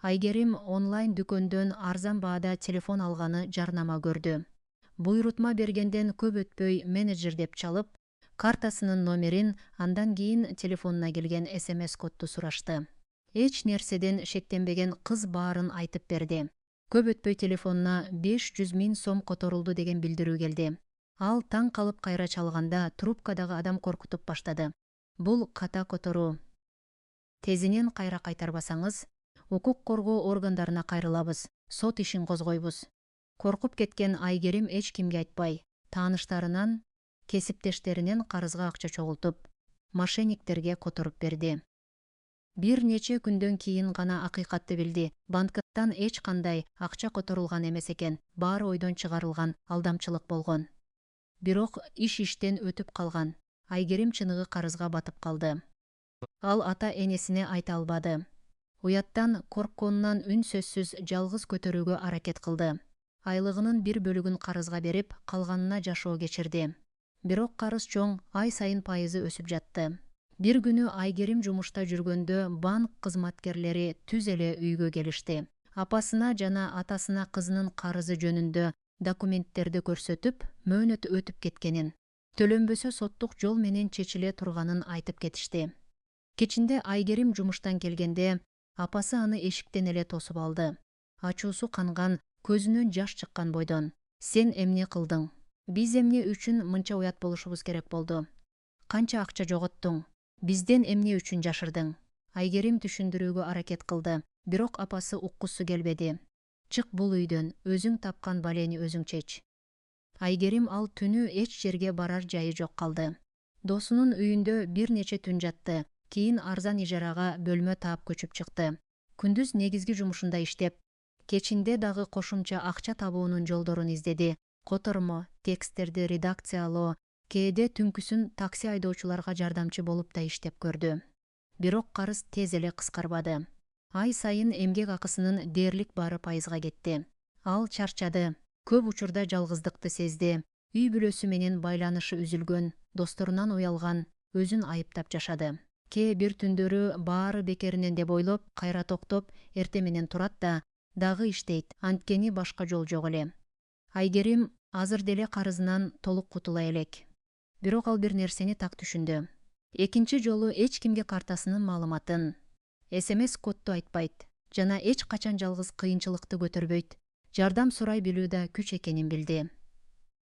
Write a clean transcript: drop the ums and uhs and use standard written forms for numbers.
Айгерим онлайн дүкөндөн арзан баада телефон алганы жарнама көрдү. Буйрутма бергенден көп өтпөй менеджер деп чалып, картасынын номерин, андан кийин телефонуна келген СМС кодду сурашты. Эч нерседен шектенбеген кыз баарын айтып берди. Көп өтпөй телефонуна 500 000 сом которулду деген билдирүү келди. Ал таң калып кайра чалганда трубкадагы адам коркутуп баштады. Бул ката которуу. Тезинен кайра кайтарбасаңыз, укук коргоо органдарына кайрылабыз, сот ишин козгойбуз. Коркуп кеткен Айгерим эч кимге айтпай, тааныштарынан, кесиптештеринен карызга акча чогултуп, мошенниктерге которуп берди. Бир нече күндөн кийин гана акыйкатты билди. Банкыттан эч кандай акча которулган эмес экен, баары ойдон чыгарылган алдамчылык болгон. Бирок иш иштен өтүп калган. Айгерим чыныгы карызга батып калды. Ал ата энесине айта албады. Уяттан коркконунан үн сөзсүз жалгыз көтөрүүгө аракет кылды. Айлыгынын бир бөлүгүн карызга берип, калганына жашоо кечирди. Бирок карыз чоң, ай сайын пайызы өсүп жатты. Бир күнү Айгерим жумушта жүргөндө банк кызматкерлери түз эле үйгө келишти. Апасына жана атасына кызынын карызы жөнүндө документтерди көрсөтүп, мөөнөт өтүп кеткенин, төлөнбөсө соттук жол менен чечиле турганын айтып кетишти. Кечинде Айгерим жумуштан келгенде апасы аны эшиктен эле тосуп алды. Ачуусу канган, көзүнөн жаш чыккан бойдон: "Сен эмне кылдың? Биз эмне үчүн мынча уят болушубуз керек болду? Канча акча жоготтуң? Бизден эмне үчүн жашырдың?" Айгерим түшүндүрүүгө аракет кылды, бирок апасы уккусу келбеди. "Чык бул үйдөн, өзүң тапкан балени өзүң чеч." Айгерим ал түнү эч жерге барар жайы жок калды. Досунун үйүндө бир нече түн жатты. Кийин арзан ижарага бөлмө таап көчүп чыкты. Күндүз негизги жумушунда иштеп, кечинде дагы кошумча акча табуунун жолдорун издеди. Котормо, тексттерди редакциялоо, кээде түнкүсүн такси айдоочуларга жардамчы болуп да иштеп көрдү. Бирок карыз тез эле кыскарбады. Ай сайын эмгек акысынын дээрлик баары пайызга кетти. Ал чарчады, көп учурда жалгыздыкты сезди. Үй бүлөсү менен байланышы үзүлгөн, досторунан уялган, өзүн айыптап жашады. Бир түндөрү баары бекеринен деп ойлоп, кайра токтоп, эрте менен турат да, дагы иштейт, анткени башка жол жок эле. Айгерим азыр деле карызынан толук кутула элек. Бирок ал бир нерсени так түшүндү. Экинчи жолу эч кимге картасынын маалыматын, СМС кодду айтпайт жана эч качан жалгыз кыйынчылыкты көтөрбөйт. Жардам сурай билүү да күч экенин билди.